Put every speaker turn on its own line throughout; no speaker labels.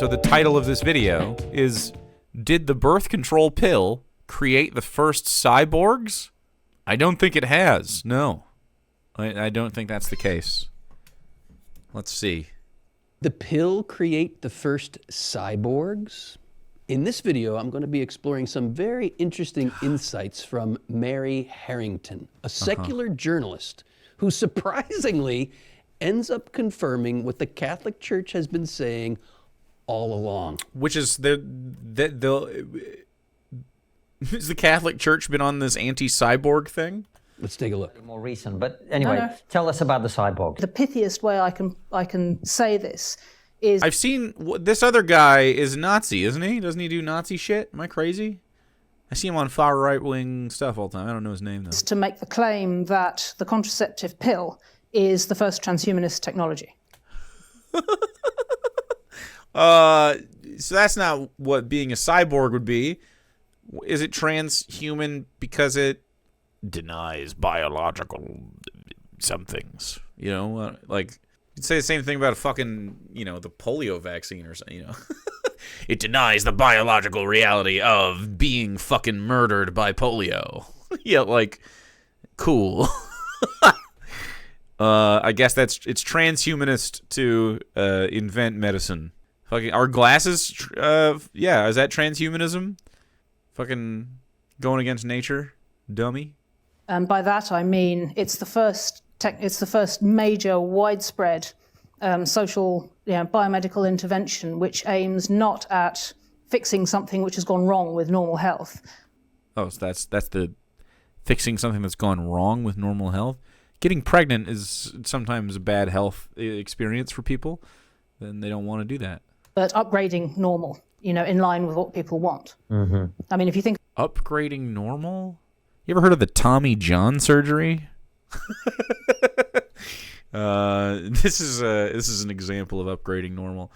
So the title of this video is, did the birth control pill create the first cyborgs? I don't think it has. No. I don't think that's the case. Let's see.
The pill create the first cyborgs? In this video, I'm going to be exploring some very interesting insights from Mary Harrington, a secular journalist who surprisingly ends up confirming what the Catholic Church has been saying all along.
Which is, has the Catholic Church been on this anti-cyborg thing?
Let's take a look.
More recent, but anyway, Tell us about the cyborg.
The pithiest way I can say this is...
I've seen, this other guy is Nazi, isn't he? Doesn't he do Nazi shit? Am I crazy? I see him on far right-wing stuff all the time. I don't know his name, though.
To make the claim that the contraceptive pill is the first transhumanist technology.
So that's not what being a cyborg would be. Is it transhuman because it denies biological some things? You know, like, you'd say the same thing about a fucking, you know, the polio vaccine or something, you know. It denies the biological reality of being fucking murdered by polio. Yeah, like, cool. I guess it's transhumanist to invent medicine. Fucking, are glasses, yeah, is that transhumanism? Fucking going against nature, dummy.
And by that I mean it's the first major widespread social, biomedical intervention which aims not at fixing something which has gone wrong with normal health.
Oh, so that's the fixing something that's gone wrong with normal health. Getting pregnant is sometimes a bad health experience for people. Then they don't want to do that.
But upgrading normal, in line with what people want.
Mm-hmm.
I mean, if you think...
Upgrading normal? You ever heard of the Tommy John surgery? This is an example of upgrading normal.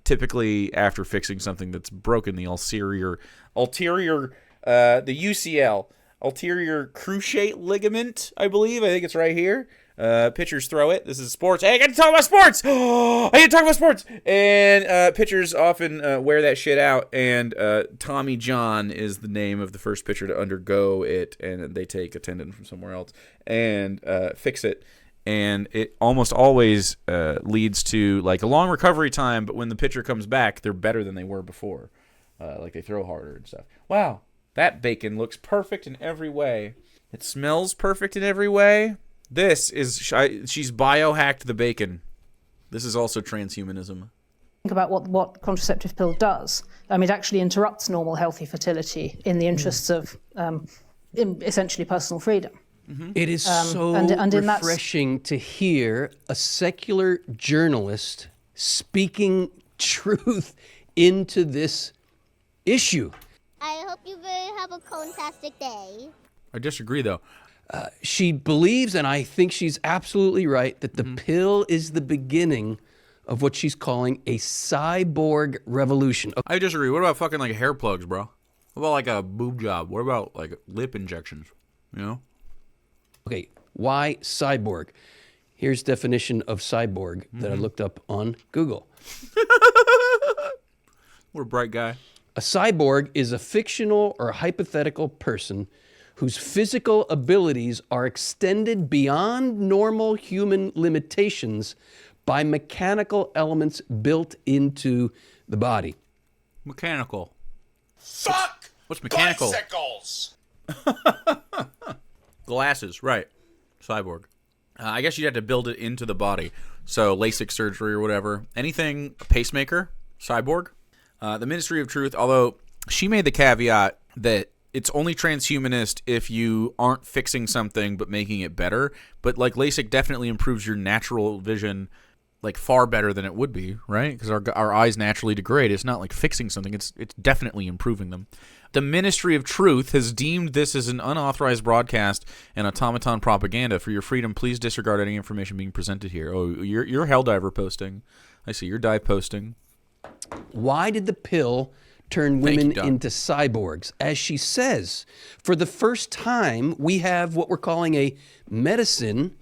Typically, after fixing something that's broken, the ulterior, the UCL, ulterior cruciate ligament, I believe. I think it's right here. Pitchers throw it. This is sports. Hey, I got to talk about sports. I get to talk about sports. And pitchers often wear that shit out. And Tommy John is the name of the first pitcher to undergo it. And they take a tendon from somewhere else and fix it. And it almost always leads to like a long recovery time. But when the pitcher comes back, they're better than they were before. Like they throw harder and stuff. Wow, that bacon looks perfect in every way. It smells perfect in every way. This is, she's biohacked the bacon. This is also transhumanism.
Think about what contraceptive pill does. It actually interrupts normal healthy fertility in the interests of essentially personal freedom.
Mm-hmm. It is so refreshing to hear a secular journalist speaking truth into this issue.
I hope you have a fantastic day.
I disagree, though.
She believes, and I think she's absolutely right, that the pill is the beginning of what she's calling a cyborg revolution.
I disagree. What about fucking like hair plugs, bro? What about like a boob job? What about like lip injections?
Okay, why cyborg? Here's definition of cyborg that I looked up on Google.
What a bright guy.
A cyborg is a fictional or hypothetical person whose physical abilities are extended beyond normal human limitations by mechanical elements built into the body.
Mechanical.
Fuck!
What's mechanical?
Bicycles!
Glasses, right. Cyborg. I guess you'd have to build it into the body. So LASIK surgery or whatever. Anything, pacemaker, cyborg. The Ministry of Truth, although she made the caveat that it's only transhumanist if you aren't fixing something but making it better. But like LASIK definitely improves your natural vision like far better than it would be, right? Because our eyes naturally degrade. It's not like fixing something. It's definitely improving them. The Ministry of Truth has deemed this as an unauthorized broadcast and automaton propaganda. For your freedom, please disregard any information being presented here. Oh, you're Helldiver posting. I see. You're dive posting.
Why did the pill turn women into cyborgs? As she says, for the first time, we have what we're calling a medicine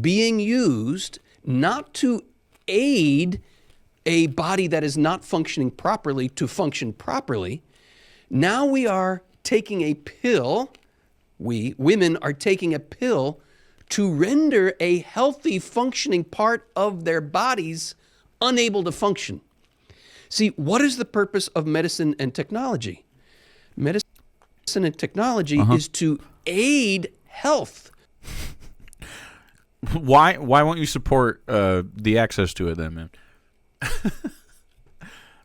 being used not to aid a body that is not functioning properly to function properly. Now we are taking a pill, women are taking a pill to render a healthy functioning part of their bodies unable to function. See, what is the purpose of medicine and technology? Medicine and technology is to aid health.
Why won't you support the access to it then, man?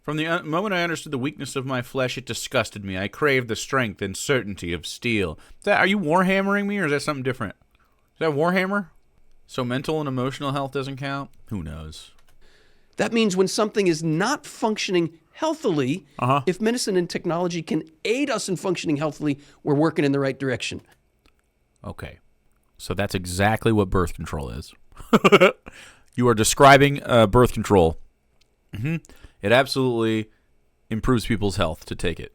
From the moment I understood the weakness of my flesh, it disgusted me. I craved the strength and certainty of steel. Are you warhammering me, or is that something different? Is that Warhammer? So mental and emotional health doesn't count? Who knows?
That means when something is not functioning healthily, if medicine and technology can aid us in functioning healthily, we're working in the right direction.
Okay. So that's exactly what birth control is. You are describing birth control. It absolutely improves people's health to take it.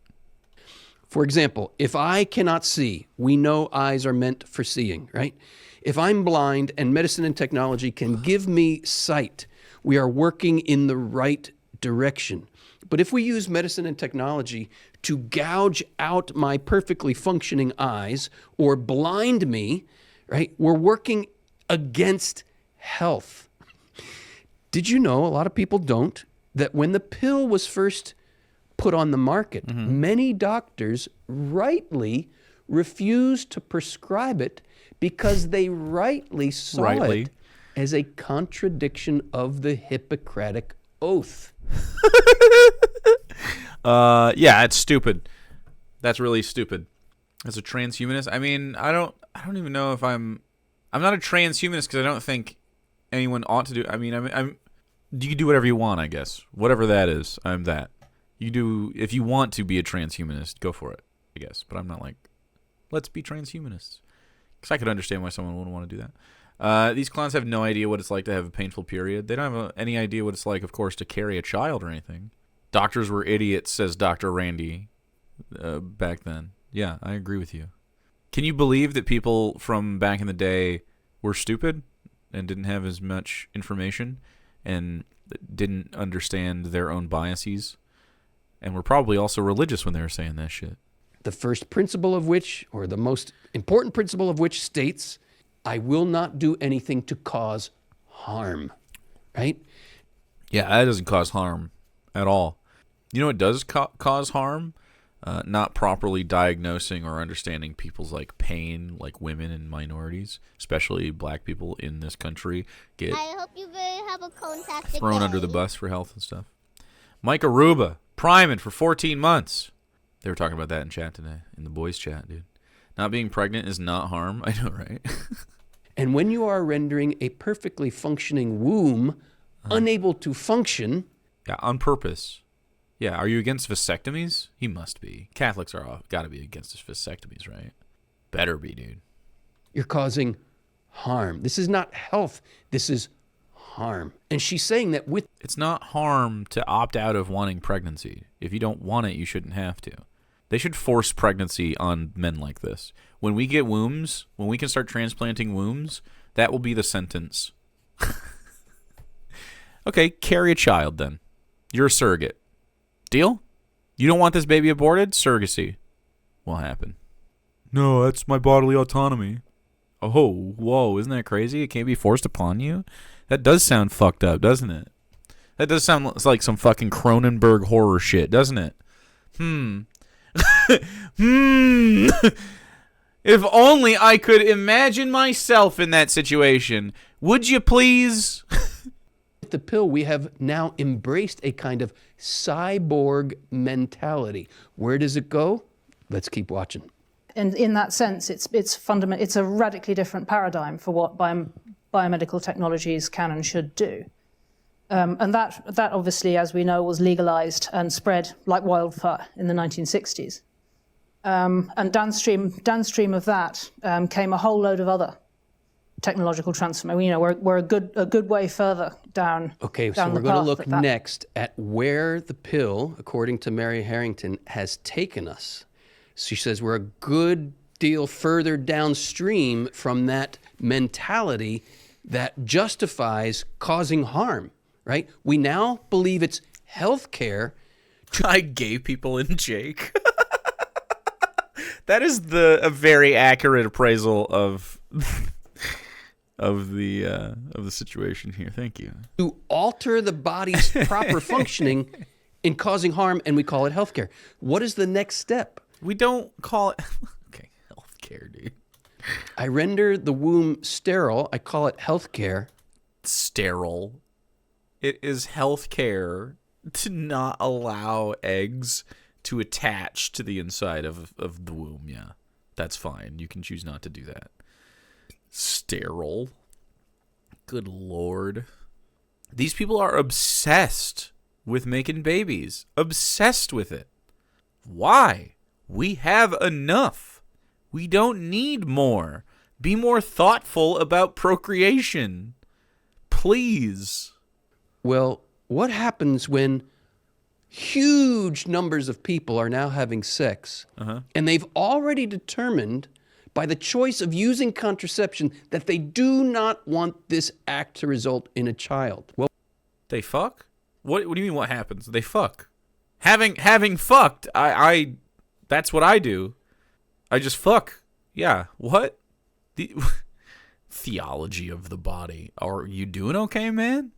For example, if I cannot see, we know eyes are meant for seeing, right? If I'm blind and medicine and technology can give me sight, we are working in the right direction. But if we use medicine and technology to gouge out my perfectly functioning eyes or blind me, right, we're working against health. Did you know, a lot of people don't, that when the pill was first put on the market, many doctors rightly refused to prescribe it because they rightly saw it as a contradiction of the Hippocratic Oath.
Yeah, it's stupid. That's really stupid. As a transhumanist, I mean, I don't even know if I'm not a transhumanist because I don't think anyone ought to do. I mean, you can do whatever you want, I guess. Whatever that is, I'm that. You do, if you want to be a transhumanist, go for it, I guess. But I'm not like, let's be transhumanists. Because I could understand why someone wouldn't want to do that. These clowns have no idea what it's like to have a painful period. They don't have any idea what it's like, of course, to carry a child or anything. Doctors were idiots, says Dr. Randy back then. Yeah, I agree with you. Can you believe that people from back in the day were stupid and didn't have as much information and didn't understand their own biases? And were probably also religious when they were saying that shit.
The first principle of which, or the most important principle of which states, I will not do anything to cause harm, right?
Yeah, that doesn't cause harm at all. You know what does cause harm? Not properly diagnosing or understanding people's like pain, like women and minorities, especially black people in this country, get
I hope you have a fantastic
thrown
day.
under the bus for health and stuff. Mike Aruba, priming for 14 months. They were talking about that in chat today, in the boys' chat, dude. Not being pregnant is not harm. I know, right?
And when you are rendering a perfectly functioning womb unable to function...
Yeah, on purpose. Yeah, are you against vasectomies? He must be. Catholics are got to be against vasectomies, right? Better be, dude.
You're causing harm. This is not health. This is harm. And she's saying that with...
It's not harm to opt out of wanting pregnancy. If you don't want it, you shouldn't have to. They should force pregnancy on men like this. When we get wombs, when we can start transplanting wombs, that will be the sentence. Okay, carry a child then. You're a surrogate. Deal? You don't want this baby aborted? Surrogacy will happen. No, that's my bodily autonomy. Oh, whoa, isn't that crazy? It can't be forced upon you? That does sound fucked up, doesn't it? That does sound like some fucking Cronenberg horror shit, doesn't it? If only I could imagine myself in that situation. Would you please?
the pill, we have now embraced a kind of cyborg mentality. Where does it go? Let's keep watching.
And in that sense, it's a radically different paradigm for what biomedical technologies can and should do. And that obviously, as we know, was legalized and spread like wildfire in the 1960s. And downstream of that came a whole load of other technological transformation. You know, we're a good way further down.
Okay, so we're going to look next at where the pill, according to Mary Harrington, has taken us. She says we're a good deal further downstream from that mentality that justifies causing harm, right? We now believe it's healthcare.
I gay people in Jake. That is a very accurate appraisal of the situation here. Thank you.
To alter the body's proper functioning in causing harm, and we call it healthcare. What is the next step?
We don't call it okay, healthcare, dude.
I render the womb sterile. I call it healthcare.
Sterile. It is healthcare to not allow eggs to attach to the inside of the womb. Yeah, that's fine. You can choose not to do that. Sterile. Good Lord. These people are obsessed with making babies. Obsessed with it. Why? We have enough. We don't need more. Be more thoughtful about procreation. Please.
Well, what happens when huge numbers of people are now having sex, and they've already determined by the choice of using contraception that they do not want this act to result in a child? Well,
They fuck? What do you mean what happens? They fuck. Having fucked, I that's what I do. I just fuck. Yeah. What? The theology of the body. Are you doing okay, man?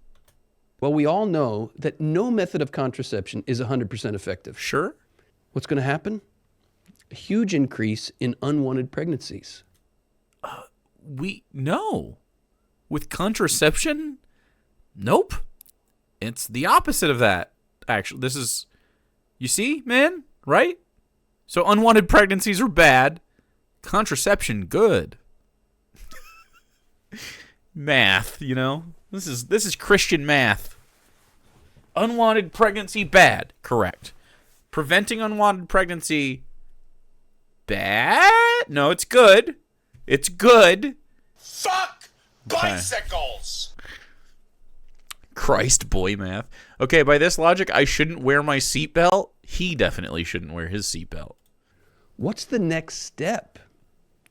well, we all know that no method of contraception is 100% effective.
Sure.
What's going to happen? A huge increase in unwanted pregnancies.
No. With contraception? Nope. It's the opposite of that. Actually, this is, you see, man, right? So unwanted pregnancies are bad. Contraception, good. Math, you know? This is Christian math. Unwanted pregnancy, bad. Correct. Preventing unwanted pregnancy, bad? No, it's good. It's good.
Fuck bicycles!
Christ, boy math. Okay, by this logic, I shouldn't wear my seatbelt. He definitely shouldn't wear his seatbelt.
What's the next step?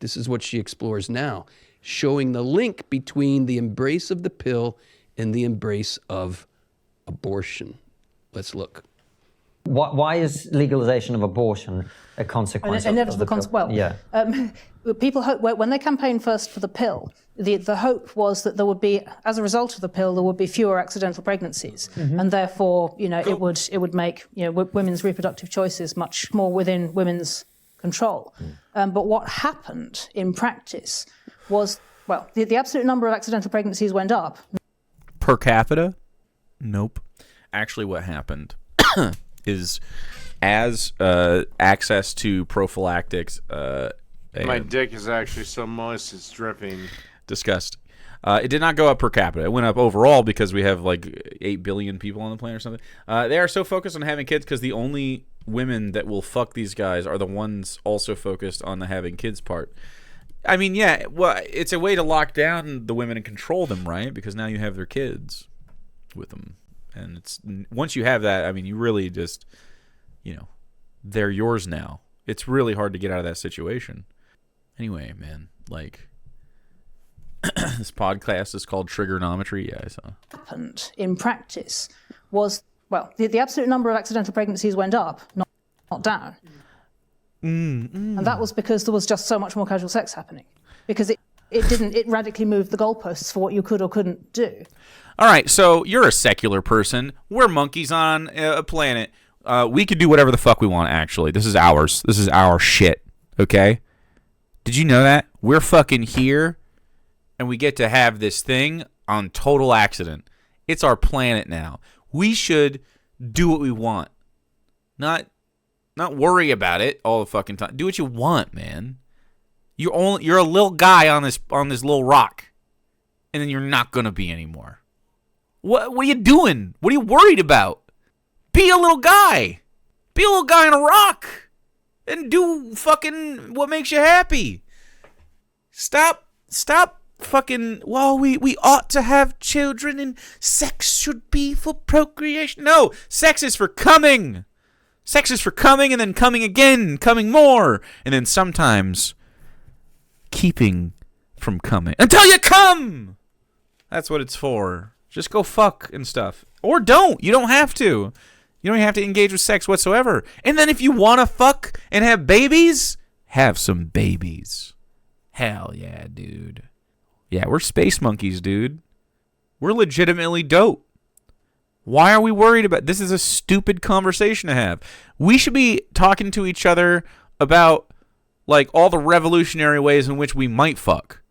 This is what she explores now, showing the link between the embrace of the pill and the embrace of abortion. Let's look.
Why is legalization of abortion a consequence of
Inevitable
the pill?
consequence. Well,
Yeah.
people hope when they campaigned first for the pill, the hope was that there would be, as a result of the pill, there would be fewer accidental pregnancies, and therefore, it would make women's reproductive choices much more within women's control. But what happened in practice was, well, the absolute number of accidental pregnancies went up.
Per capita? Nope. Actually, what happened is as access to prophylactics...
My dick is actually so moist it's dripping.
Disgust. It did not go up per capita. It went up overall because we have like 8 billion people on the planet or something. They are so focused on having kids because the only women that will fuck these guys are the ones also focused on the having kids part. I mean, yeah, well, it's a way to lock down the women and control them, right? Because now you have their kids with them. And it's once you have that, I mean, you really just, they're yours now. It's really hard to get out of that situation. Anyway, man, like, this podcast is called Trigonometry. Yeah, I saw.
Happened in practice was, well, the absolute number of accidental pregnancies went up, not down. And that was because there was just so much more casual sex happening. Because it radically moved the goalposts for what you could or couldn't do.
All right, so you're a secular person. We're monkeys on a planet. We could do whatever the fuck we want, actually. This is ours. This is our shit, okay? Did you know that? We're fucking here, and we get to have this thing on total accident. It's our planet now. We should do what we want. Not worry about it all the fucking time. Do what you want, man. You're a little guy on this little rock, and then you're not gonna be anymore. What are you doing? What are you worried about? Be a little guy. Be a little guy on a rock. And do fucking what makes you happy. Stop fucking, well, we ought to have children and sex should be for procreation. No, sex is for coming. Sex is for coming and then coming again, coming more. And then sometimes keeping from coming. Until you come! That's what it's for. Just go fuck and stuff. Or don't. You don't have to. You don't have to engage with sex whatsoever. And then if you want to fuck and have babies, have some babies. Hell yeah, dude. Yeah, we're space monkeys, dude. We're legitimately dope. Why are we worried about this? Is a stupid conversation to have. We should be talking to each other about like all the revolutionary ways in which we might fuck.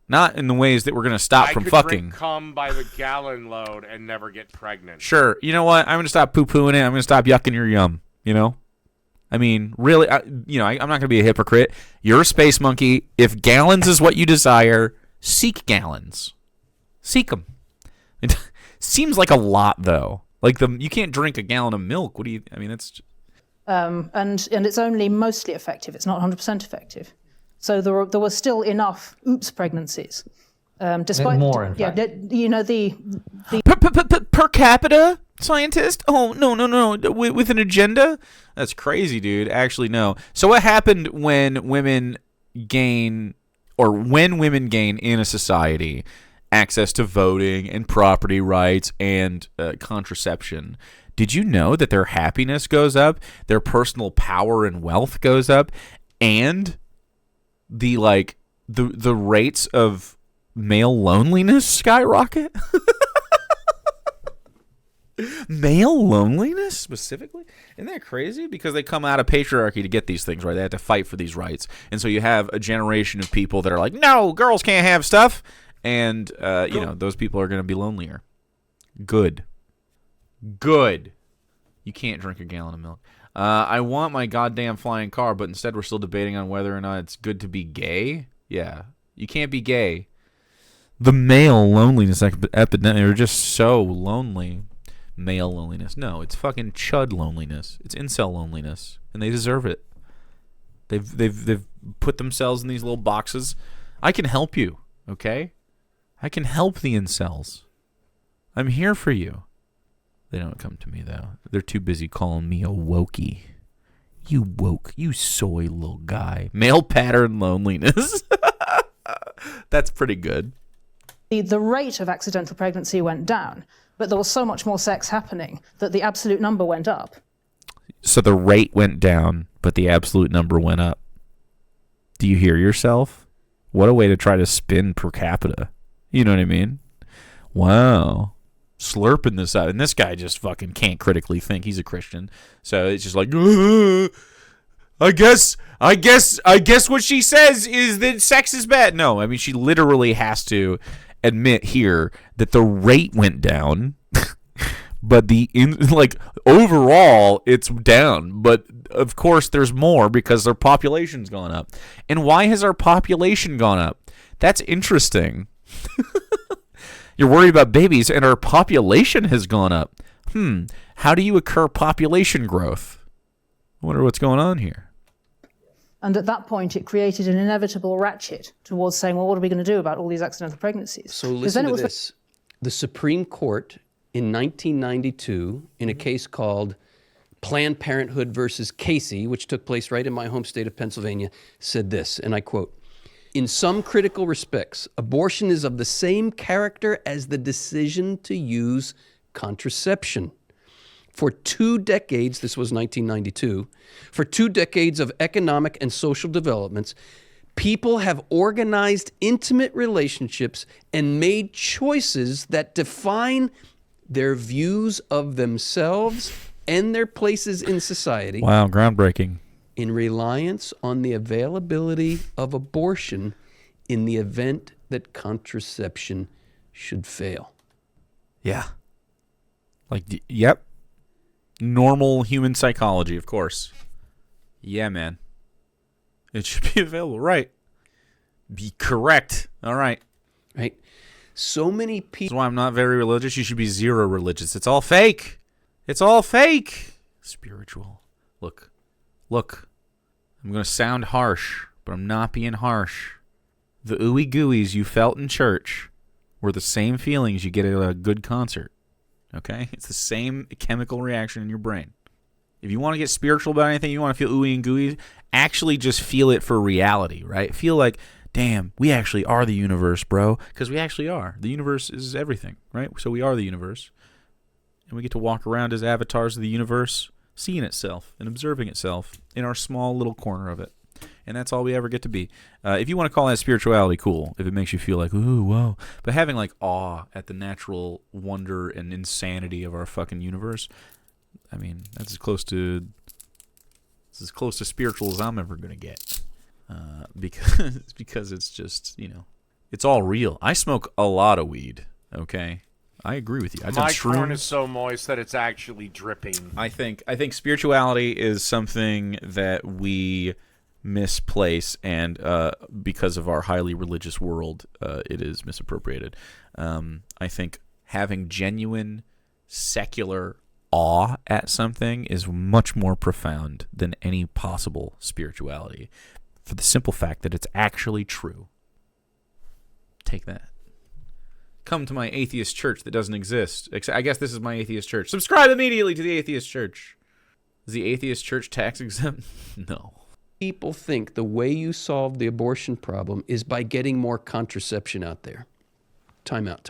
Not in the ways that we're going to stop from fucking.
Drink cum by the gallon load and never get pregnant.
Sure. You know what? I'm going to stop poo-pooing it. I'm going to stop yucking your yum, you know? I mean, really, I'm not going to be a hypocrite. You're a space monkey. If gallons is what you desire, seek gallons. Seek them. It seems like a lot, though. Like, you can't drink a gallon of milk. What do you, I mean, it's...
And it's only mostly effective. It's not 100% effective. So there were still enough oops pregnancies, despite
more, in fact.
the
per capita scientist. Oh no, with an agenda. That's crazy, dude. Actually, no. So what happened when women gain in a society access to voting and property rights and contraception? Did you know that their happiness goes up, their personal power and wealth goes up, and the rates of male loneliness skyrocket? Male loneliness specifically? Isn't that crazy? Because they come out of patriarchy to get these things, right? They have to fight for these rights. And so you have a generation of people that are like, no, girls can't have stuff. And, those people are going to be lonelier. Good. You can't drink a gallon of milk. I want my goddamn flying car, but instead we're still debating on whether or not it's good to be gay. Yeah, you can't be gay. The male loneliness epidemic, they're just so lonely. Male loneliness. No, it's fucking chud loneliness. It's incel loneliness, and they deserve it. They've put themselves in these little boxes. I can help you, okay? I can help the incels. I'm here for you. They don't come to me, though. They're too busy calling me a wokey. You woke. You soy little guy. Male pattern loneliness. That's pretty good.
The rate of accidental pregnancy went down, but there was so much more sex happening that the absolute number went up.
So the rate went down, but the absolute number went up. Do you hear yourself? What a way to try to spin per capita. You know what I mean? Wow. Slurping this out, and this guy just fucking can't critically think. He's a Christian, so it's just like, I guess what she says is that sex is bad. No, I mean she literally has to admit here that the rate went down, but overall it's down. But of course there's more because their population's gone up. And why has our population gone up? That's interesting. You're worried about babies, and our population has gone up. How do you occur population growth? I wonder what's going on here.
And at that point, it created an inevitable ratchet towards saying, well, what are we going to do about all these accidental pregnancies?
So listen to this. The Supreme Court in 1992, in a case called Planned Parenthood versus Casey, which took place right in my home state of Pennsylvania, said this, and I quote, "In some critical respects, abortion is of the same character as the decision to use contraception. For 2 decades, this was 1992, for 2 decades of economic and social developments, people have organized intimate relationships and made choices that define their views of themselves and their places in society."
Wow, groundbreaking.
"In reliance on the availability of abortion in the event that contraception should fail."
Yeah. Yep. Normal human psychology, of course. Yeah, man. It should be available, right? Be correct. All right.
Right? So many people...
That's why I'm not very religious. You should be zero religious. It's all fake. It's all fake. Spiritual. Look, I'm going to sound harsh, but I'm not being harsh. The ooey gooeys you felt in church were the same feelings you get at a good concert. Okay? It's the same chemical reaction in your brain. If you want to get spiritual about anything, you want to feel ooey and gooey, actually just feel it for reality, right? Feel like damn, we actually are the universe, bro. Because we actually are. The universe is everything, right? So we are the universe. And we get to walk around as avatars of the universe, seeing itself and observing itself in our small little corner of it. And that's all we ever get to be. If you want to call that spirituality, cool. If it makes you feel like, ooh, whoa. But having like awe at the natural wonder and insanity of our fucking universe, I mean, that's as close to spiritual as I'm ever gonna get. Because it's just, it's all real. I smoke a lot of weed. Okay, I agree with you.
My corn is so moist that it's actually dripping.
I think spirituality is something that we misplace, and because of our highly religious world, it is misappropriated. I think having genuine secular awe at something is much more profound than any possible spirituality, for the simple fact that it's actually true. Take that. Come to my atheist church that doesn't exist. I guess this is my atheist church. Subscribe immediately to the atheist church. Is the atheist church tax exempt? No.
People think the way you solve the abortion problem is by getting more contraception out there. Time out.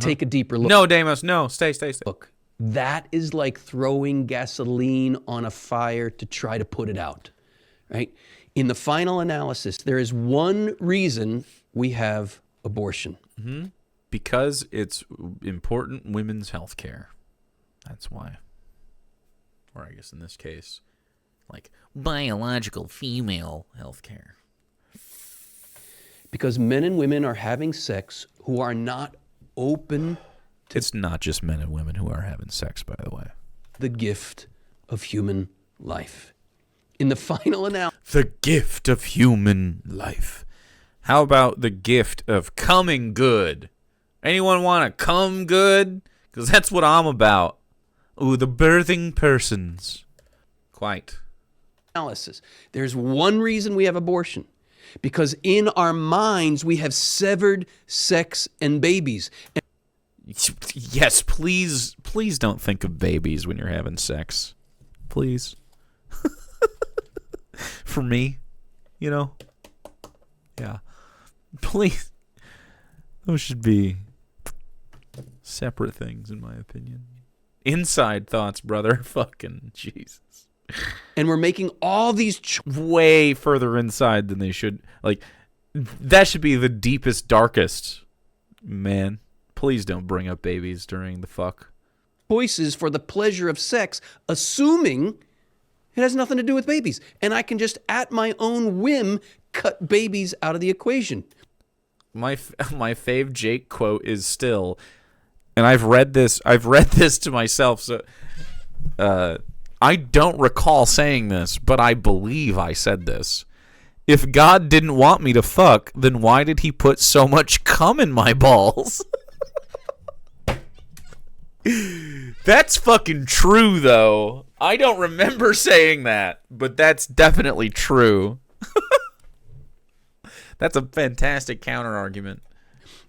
Take a deeper look.
No, Deimos, no. Stay.
Look, that is like throwing gasoline on a fire to try to put it out, right? In the final analysis, there is one reason we have abortion.
Mm-hmm. Because it's important women's health care. That's why. Or I guess in this case, like biological female health care.
Because men and women are having sex who are not open to...
It's not just men and women who are having sex, by the way.
...the gift of human life. In the final analysis...
The gift of human life. How about the gift of coming good? Anyone want to come good? Because that's what I'm about. Ooh, the birthing persons. Quite.
Analysis. There's one reason we have abortion. Because in our minds, we have severed sex and babies.
Yes, please don't think of babies when you're having sex. Please. For me, Yeah. Please. Those should be separate things, in my opinion. Inside thoughts, brother. Fucking Jesus.
And we're making all these
way further inside than they should. Like, that should be the deepest, darkest. Man, please don't bring up babies during the fuck.
Choices for the pleasure of sex, assuming it has nothing to do with babies. And I can just, at my own whim, cut babies out of the equation.
My fave Jake quote is still, and I've read this to myself, so I don't recall saying this, but I believe I said this. If God didn't want me to fuck, then why did he put so much cum in my balls? That's fucking true, though. I don't remember saying that, but that's definitely true. That's a fantastic counter-argument.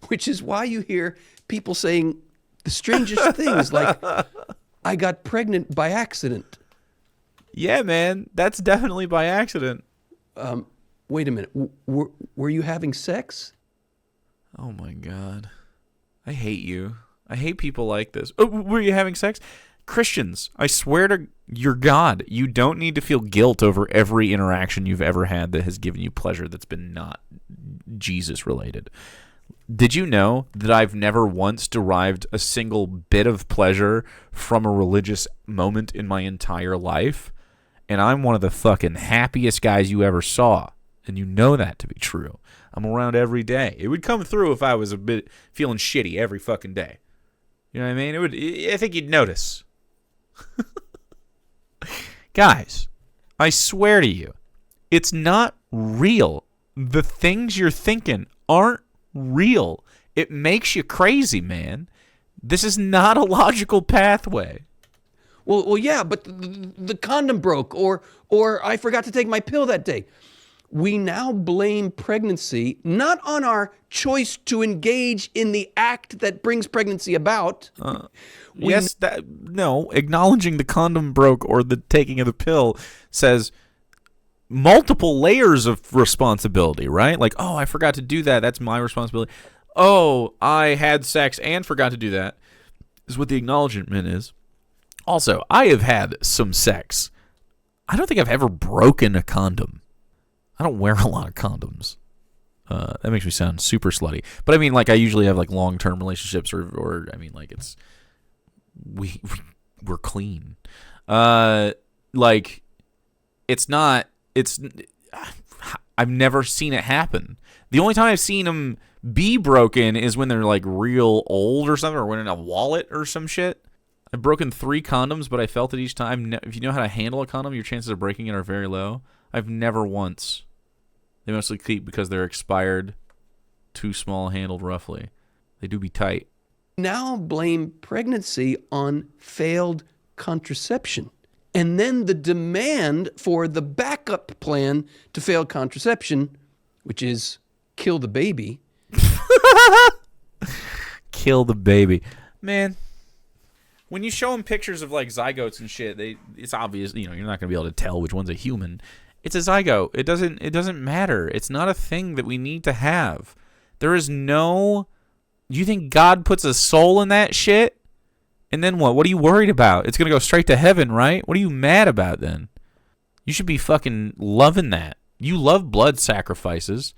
Which is why you hear people saying the strangest things, like, I got pregnant by accident.
Yeah, man, that's definitely by accident.
Wait a minute. Were you having sex?
Oh, my God. I hate you. I hate people like this. Oh, were you having sex? Christians, I swear to your God, you don't need to feel guilt over every interaction you've ever had that has given you pleasure that's been not Jesus-related. Did you know that I've never once derived a single bit of pleasure from a religious moment in my entire life? And I'm one of the fucking happiest guys you ever saw. And you know that to be true. I'm around every day. It would come through if I was a bit feeling shitty every fucking day. You know what I mean? I think you'd notice. Guys, I swear to you, it's not real. The things you're thinking aren't real. It makes you crazy, man. This is not a logical pathway.
Well, yeah, but the condom broke, or I forgot to take my pill that day. We now blame pregnancy not on our choice to engage in the act that brings pregnancy about.
No, acknowledging the condom broke or the taking of the pill says multiple layers of responsibility, right? Like, oh, I forgot to do that. That's my responsibility. Oh, I had sex and forgot to do that, is what the acknowledgement is. Also, I have had some sex. I don't think I've ever broken a condom. I don't wear a lot of condoms. That makes me sound super slutty. But I mean, like, I usually have, like, long-term relationships or I mean, like, it's... We're clean. Like, it's not... I've never seen it happen. The only time I've seen them be broken is when they're, like, real old or something, or when in a wallet or some shit. I've broken 3 condoms, but I felt it each time. If you know how to handle a condom, your chances of breaking it are very low. I've never once. They mostly keep because they're expired, too small handled roughly. They do be tight.
Now blame pregnancy on failed contraception. And then the demand for the backup plan to failed contraception, which is kill the baby.
Kill the baby. Man, when you show them pictures of, like, zygotes and shit, it's obvious, you know, you're not going to be able to tell which one's a human. It's a zygote. It doesn't matter. It's not a thing that we need to have. There is no... You think God puts a soul in that shit? And then what? What are you worried about? It's going to go straight to heaven, right? What are you mad about then? You should be fucking loving that. You love blood sacrifices.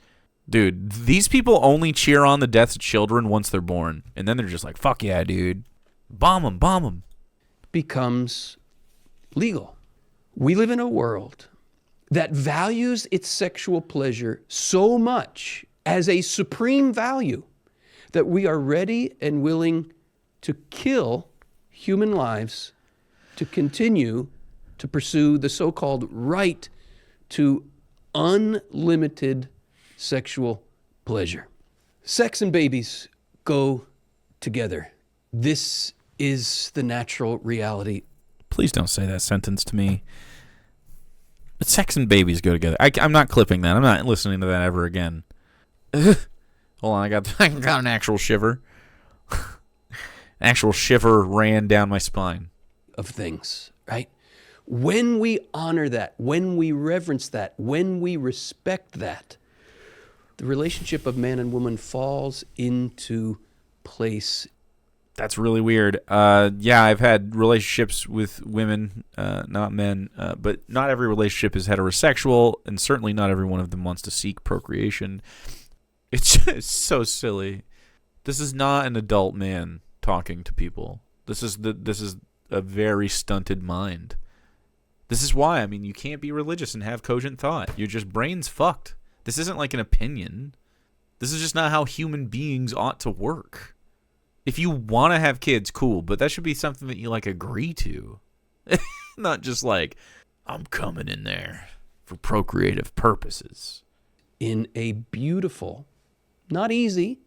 Dude, these people only cheer on the deaths of children once they're born. And then they're just like, fuck yeah, dude. Bomb them, bomb them.
Becomes legal. We live in a world that values its sexual pleasure so much as a supreme value that we are ready and willing to kill human lives to continue to pursue the so-called right to unlimited sexual pleasure. Sex and babies go together. This is the natural reality.
Please don't say that sentence to me. Sex and babies go together. I'm not clipping that. I'm not listening to that ever again. Hold on, I got an actual shiver. An actual shiver ran down my spine.
Of things, right? When we honor that, when we reverence that, when we respect that, the relationship of man and woman falls into place.
That's really weird. Yeah, I've had relationships with women, not men, but not every relationship is heterosexual, and certainly not every one of them wants to seek procreation. It's just so silly. This is not an adult man talking to people. This is a very stunted mind. This is why, I mean, you can't be religious and have cogent thought. Your just brain's fucked. This isn't like an opinion. This is just not how human beings ought to work. If you want to have kids, cool, but that should be something that you, like, agree to. Not just like, I'm coming in there for procreative purposes.
In a beautiful, not easy,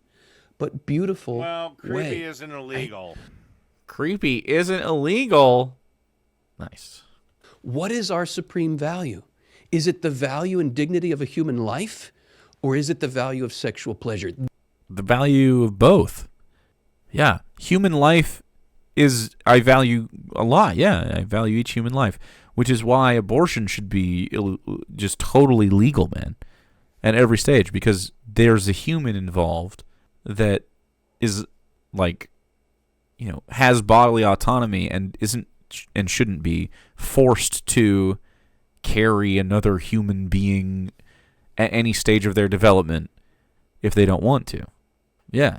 but beautiful
Well, creepy
way.
isn't illegal.
Creepy isn't illegal. Nice.
What is our supreme value? Is it the value and dignity of a human life, or is it the value of sexual pleasure?
The value of both. Yeah. Human life is, I value a lot. Yeah, I value each human life, which is why abortion should be just totally legal, man, at every stage, because there's a human involved that is, like, you know, has bodily autonomy and isn't and shouldn't be forced to carry another human being at any stage of their development if they don't want to. Yeah.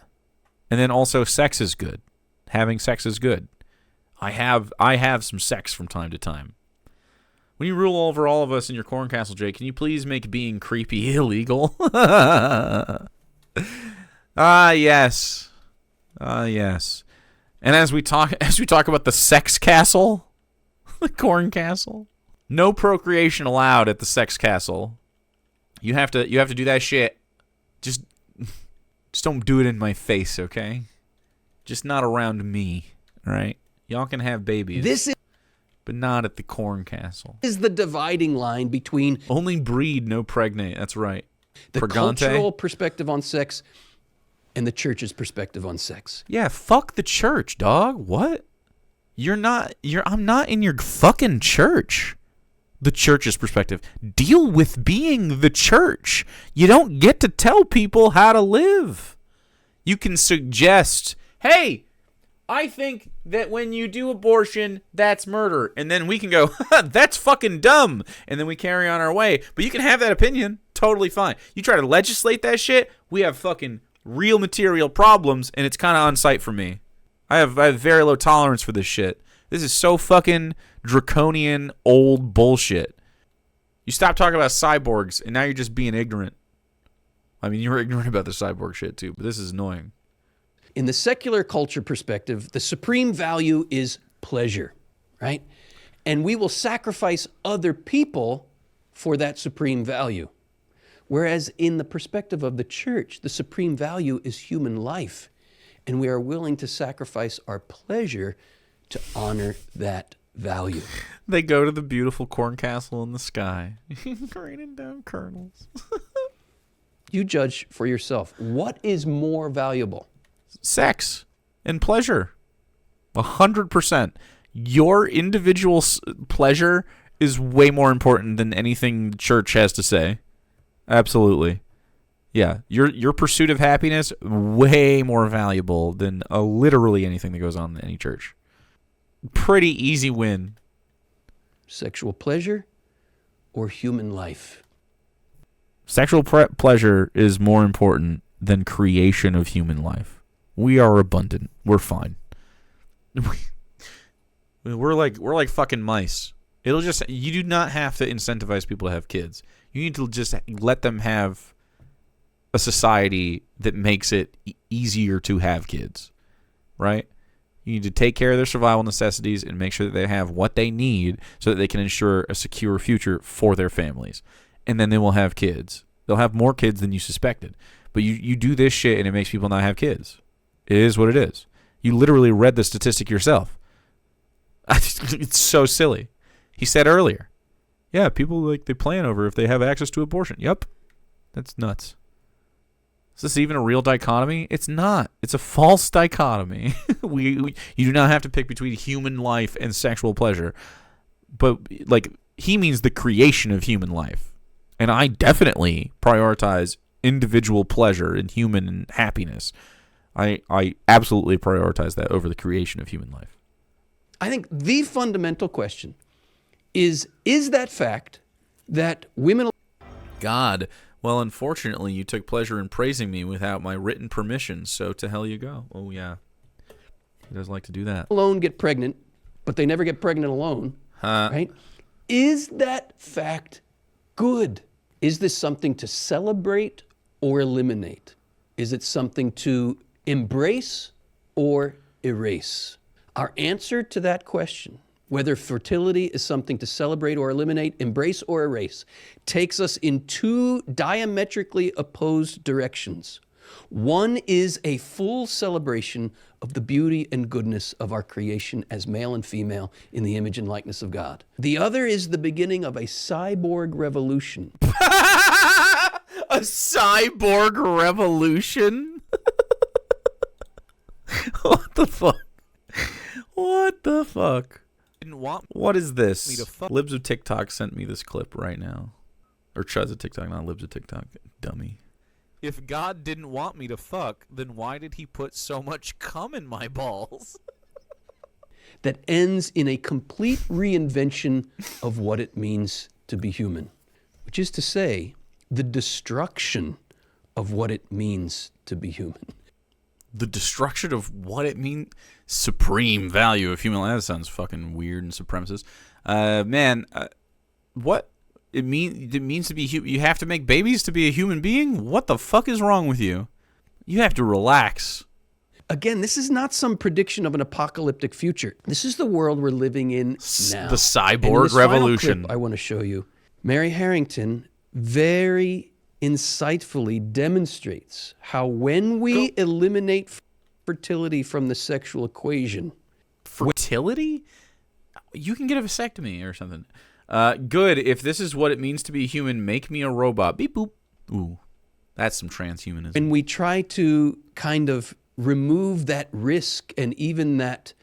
And then also sex is good. Having sex is good. I have some sex from time to time. When you rule over all of us in your corn castle, Jay, can you please make being creepy illegal? Yes. Yes. And as we talk about the sex castle, the corn castle, no procreation allowed at the sex castle. You have to do that shit. Just don't do it in my face, okay? Just not around me, all right? Y'all can have babies.
This
but not at the corn castle.
is the dividing line between
Only breed, no pregnate. That's right.
the
Pregante?
cultural perspective on sex and the church's perspective on sex.
Yeah, fuck the church, dog. What? I'm not in your fucking church. the church's perspective. Deal with being the church. You don't get to tell people how to live. You can suggest, hey, I think that when you do abortion, that's murder. And then we can go, that's fucking dumb. And then we carry on our way. But you can have that opinion. Totally fine. You try to legislate that shit, we have fucking real material problems, and it's kind of on site for me. I have very low tolerance for this shit. This is so fucking draconian old bullshit. You stop talking about cyborgs, and now you're just being ignorant. I mean, you were ignorant about the cyborg shit too, but this is annoying.
In the secular culture perspective, the supreme value is pleasure, right? And we will sacrifice other people for that supreme value. Whereas in the perspective of the church, the supreme value is human life. And we are willing to sacrifice our pleasure to honor that value.
They go to the beautiful corn castle in the sky, raining down kernels.
You judge for yourself. What is more valuable?
Sex and pleasure. 100%. Your individual pleasure is way more important than anything the church has to say. Absolutely. Yeah, your pursuit of happiness, way more valuable than literally anything that goes on in any church. Pretty easy win.
Sexual pleasure or human life?
Sexual pleasure is more important than creation of human life. We are abundant. We're fine. We're like fucking mice. You do not have to incentivize people to have kids. You need to just let them have a society that makes it easier to have kids, right? You need to take care of their survival necessities and make sure that they have what they need so that they can ensure a secure future for their families. And then they will have kids. They'll have more kids than you suspected. But you do this shit and it makes people not have kids. It is what it is. You literally read the statistic yourself. It's so silly. He said earlier, yeah, people they plan over if they have access to abortion. Yep. That's nuts. Is this even a real dichotomy? It's not. It's a false dichotomy. You do not have to pick between human life and sexual pleasure. But he means the creation of human life. And I definitely prioritize individual pleasure and human happiness. I absolutely prioritize that over the creation of human life.
I think the fundamental question is that fact that women...
God, well, unfortunately, you took pleasure in praising me without my written permission, so to hell you go. Oh, yeah. He does like to do that.
alone get pregnant, but they never get pregnant alone, right? Is that fact good? Is this something to celebrate or eliminate? Is it something to embrace or erase? Our answer to that question, whether fertility is something to celebrate or eliminate, embrace or erase, takes us in two diametrically opposed directions. One is a full celebration of the beauty and goodness of our creation as male and female in the image and likeness of God. The other is the beginning of a cyborg revolution.
A cyborg revolution? What the fuck? What the fuck? What is this? Libs of TikTok sent me this clip right now. Or Chuds of TikTok, not Libs of TikTok. Dummy. If God didn't want me to fuck, then why did he put so much cum in my balls?
That ends in a complete reinvention of what it means to be human, which is to say, the destruction of what it means to be human.
The destruction of what it means? Supreme value of human life. That sounds fucking weird and supremacist. What? It means to be human. You have to make babies to be a human being? What the fuck is wrong with you? You have to relax.
Again, this is not some prediction of an apocalyptic future. This is the world we're living in now.
The cyborg
And in this
revolution.
final clip I want to show you. Mary Harrington very insightfully demonstrates how when we eliminate fertility from the sexual equation...
Fertility? You can get a vasectomy or something. Good. If this is what it means to be human, make me a robot. Beep boop. Ooh, that's some transhumanism.
When we try to kind of remove that risk and even that,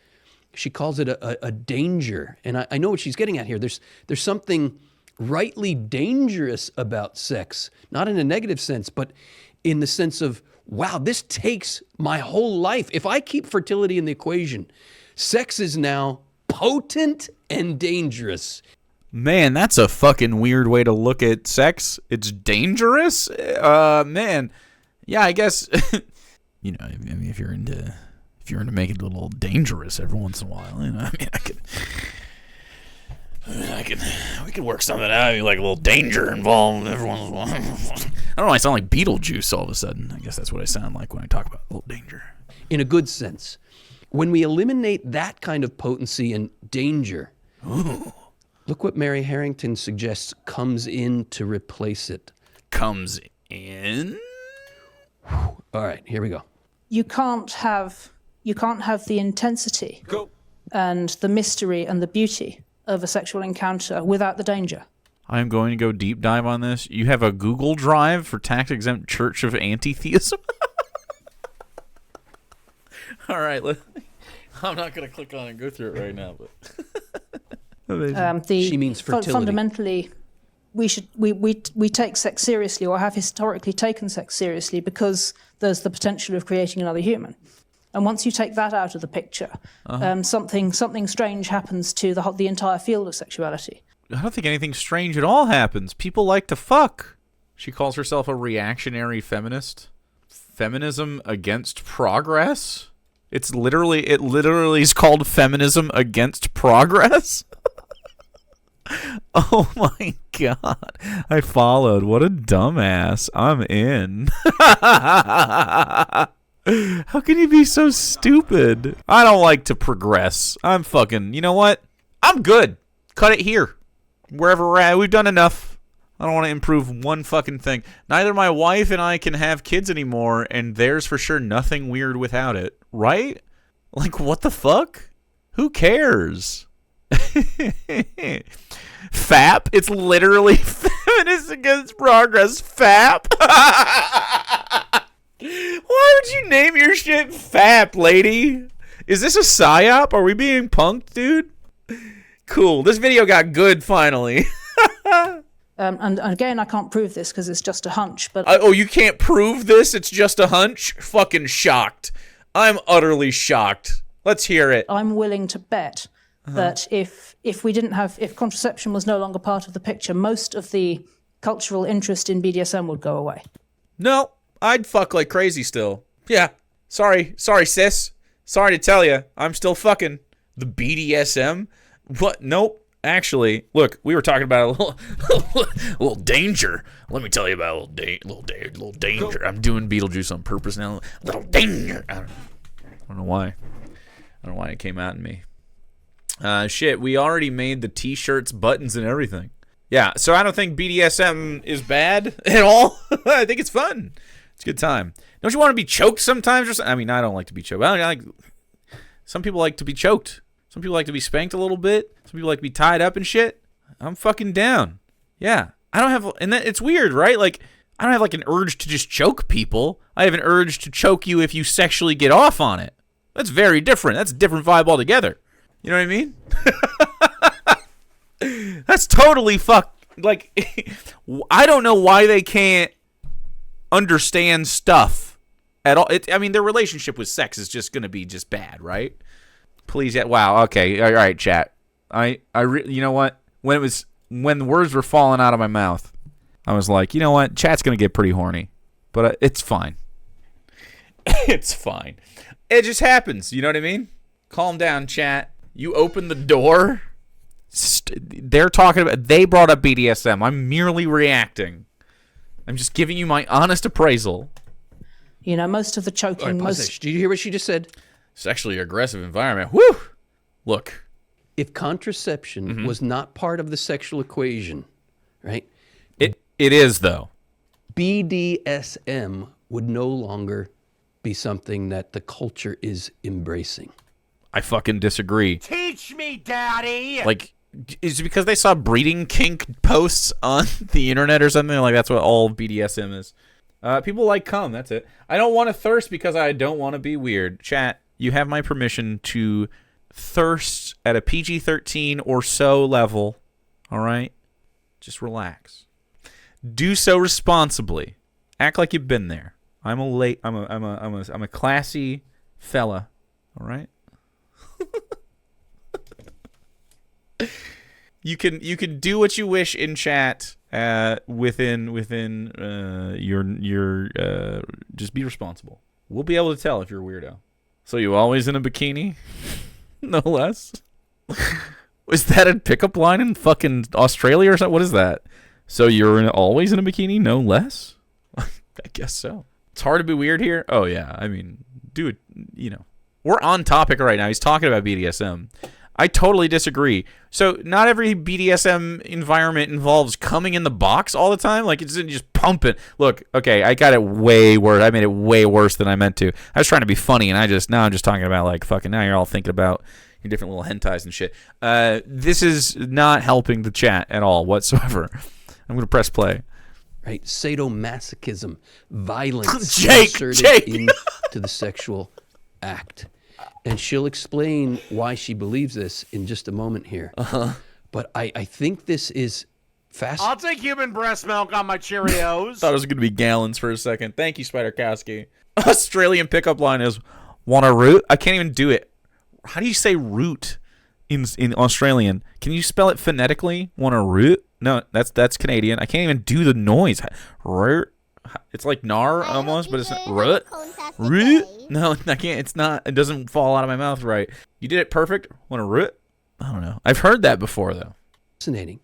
she calls it a danger. And I know what she's getting at here. There's something rightly dangerous about sex, not in a negative sense, but in the sense of, wow, this takes my whole life. If I keep fertility in the equation, sex is now potent and dangerous.
Man, that's a fucking weird way to look at sex. It's dangerous? Man. Yeah, I guess, you know, I mean, if you're into making it a little dangerous every once in a while, you know, I mean, we could work something out. Like a little danger involved every once in a while. I don't know. I sound like Beetlejuice all of a sudden. I guess that's what I sound like when I talk about a little danger.
In a good sense. When we eliminate that kind of potency and danger, look what Mary Harrington suggests comes in to replace it.
Comes in?
All right, here we go.
You can't have the intensity and the mystery and the beauty of a sexual encounter without the danger.
I'm going to go deep dive on this. You have a Google Drive for tax-exempt Church of Anti-Theism? All right, I'm not going to click on it and go through it right now, but
She means fertility.
Fundamentally, we take sex seriously, or have historically taken sex seriously, because there's the potential of creating another human. And once you take that out of the picture, something strange happens to the entire field of sexuality.
I don't think anything strange at all happens. People like to fuck. She calls herself a reactionary feminist. Feminism against progress? It literally is called feminism against progress? Oh my god. I followed. What a dumbass. I'm in. How can you be so stupid? I don't like to progress. I'm fucking, you know what? I'm good. Cut it here. Wherever we're at, we've done enough. I don't want to improve one fucking thing. Neither my wife and I can have kids anymore, and there's for sure nothing weird without it. Right? Like, what the fuck? Who cares? FAP? It's literally Feminists Against Progress. FAP? Why would you name your shit FAP, lady? Is this a psyop? Are we being punked, dude? Cool. This video got good, finally.
And again, I can't prove this because it's just a hunch. But
Oh, you can't prove this? It's just a hunch? Fucking shocked. I'm utterly shocked. Let's hear it.
I'm willing to bet that if contraception was no longer part of the picture, most of the cultural interest in BDSM would go away.
No, I'd fuck like crazy still. Yeah. Sorry, sis. Sorry to tell you, I'm still fucking. The BDSM? What? Nope. Actually, look, we were talking about a little danger. Let me tell you about a little danger. I'm doing Beetlejuice on purpose now. Little danger. I don't know why. I don't know why it came out in me. Shit, we already made the t-shirts, buttons, and everything. Yeah, so I don't think BDSM is bad at all. I think it's fun. It's a good time. Don't you want to be choked sometimes? I mean, I don't like to be choked. Some people like to be choked. Some people like to be spanked a little bit. Some people like to be tied up and shit. I'm fucking down. Yeah. I don't have, and it's weird, right? Like, I don't have like an urge to just choke people. I have an urge to choke you if you sexually get off on it. That's very different. That's a different vibe altogether. You know what I mean? That's totally like, I don't know why they can't understand stuff at all. I mean, their relationship with sex is just going to be just bad, right? Please, yeah. Wow. Okay. All right, chat. You know what? When the words were falling out of my mouth, I was like, you know what? Chat's gonna get pretty horny, but it's fine. It's fine. It just happens. You know what I mean? Calm down, chat. You open the door. They're talking about. They brought up BDSM. I'm merely reacting. I'm just giving you my honest appraisal.
You know, most of the choking.
Right, did you hear what she just said?
Sexually aggressive environment. Woo! Look.
If contraception was not part of the sexual equation, right?
It is, though.
BDSM would no longer be something that the culture is embracing.
I fucking disagree.
Teach me, Daddy!
Like, is it because they saw breeding kink posts on the internet or something? Like, that's what all BDSM is. People like cum, that's it. I don't want to thirst because I don't want to be weird. Chat, you have my permission to thirst at a PG-13 or so level. All right? Just relax. Do so responsibly. Act like you've been there. I'm a classy fella. All right. You can do what you wish in chat. Within your just be responsible. We'll be able to tell if you're a weirdo. So you always in a bikini? No less. Was that a pickup line in fucking Australia or something? What is that? So you're always in a bikini? No less? I guess so. It's hard to be weird here. Oh yeah, I mean, dude, we're on topic right now. He's talking about BDSM. I totally disagree. So not every BDSM environment involves coming in the box all the time. Like, it's just pumping. Look, okay, I got it way worse. I made it way worse than I meant to. I was trying to be funny, and now I'm just talking about, like, fucking, now you're all thinking about your different little hentais and shit. This is not helping the chat at all whatsoever. I'm going to press play.
Right? Sadomasochism, violence
Jake!
inserted into the sexual act. And she'll explain why she believes this in just a moment here. But I think this is fascinating.
I'll take human breast milk on my Cheerios.
Thought it was going to be gallons for a second. Thank you, Spider-Kowski. Australian pickup line is, want a root? I can't even do it. How do you say root in Australian? Can you spell it phonetically? Want a root? No, that's Canadian. I can't even do the noise. Root. It's like gnar almost, but it's not root. Root? No, I can't. It's not. It doesn't fall out of my mouth right. You did it perfect. Want a root? I don't know. I've heard that before though.
Fascinating.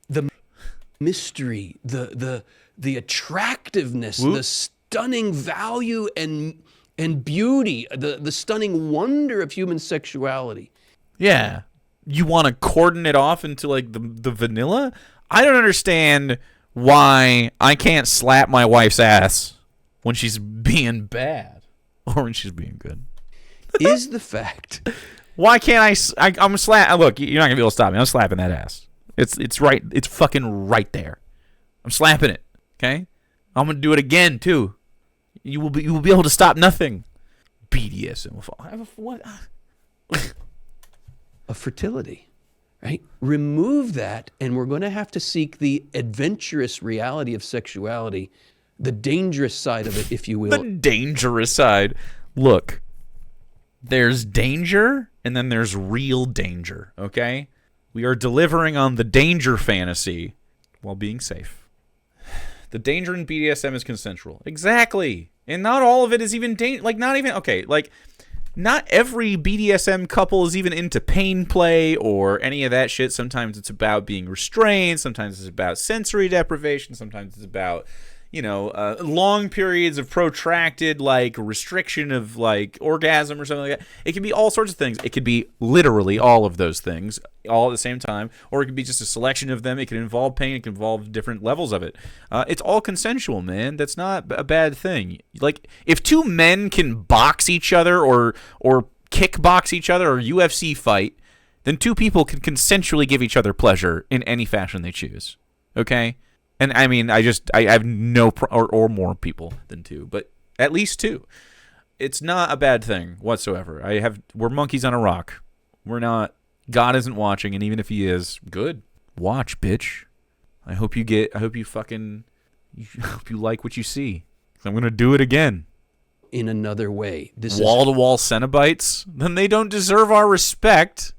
The mystery, the attractiveness, the stunning value and beauty, the stunning wonder of human sexuality.
Yeah. You want to cordon it off into like the vanilla? I don't understand why I can't slap my wife's ass when she's being bad or when she's being good.
Is the fact.
Why can't I'm slap? Look, you're not going to be able to stop me. I'm slapping that ass. It's right. It's fucking right there. I'm slapping it. Okay? I'm going to do it again too. You will be able to stop nothing. BDSM. What?
Of fertility. Right? Remove that, and we're going to have to seek the adventurous reality of sexuality, the dangerous side of it, if you will.
The dangerous side. Look, there's danger, and then there's real danger, okay? We are delivering on the danger fantasy while being safe. The danger in BDSM is consensual. Exactly. And not all of it is even not every BDSM couple is even into pain play or any of that shit. Sometimes it's about being restrained. Sometimes it's about sensory deprivation. Sometimes it's about, long periods of protracted, like, restriction of, like, orgasm or something like that. It can be all sorts of things. It could be literally all of those things all at the same time, or it could be just a selection of them. It can involve pain. It can involve different levels of it. It's all consensual, man. That's not a bad thing. Like, if two men can box each other or kickbox each other or UFC fight, then two people can consensually give each other pleasure in any fashion they choose. Okay? And I mean, I have no or more people than two, but at least two. It's not a bad thing whatsoever. We're monkeys on a rock. We're not. God isn't watching, and even if he is, good. Watch, bitch. I hope you like what you see. I'm gonna do it again.
In another way, this
wall-to-wall Cenobites. Then they don't deserve our respect,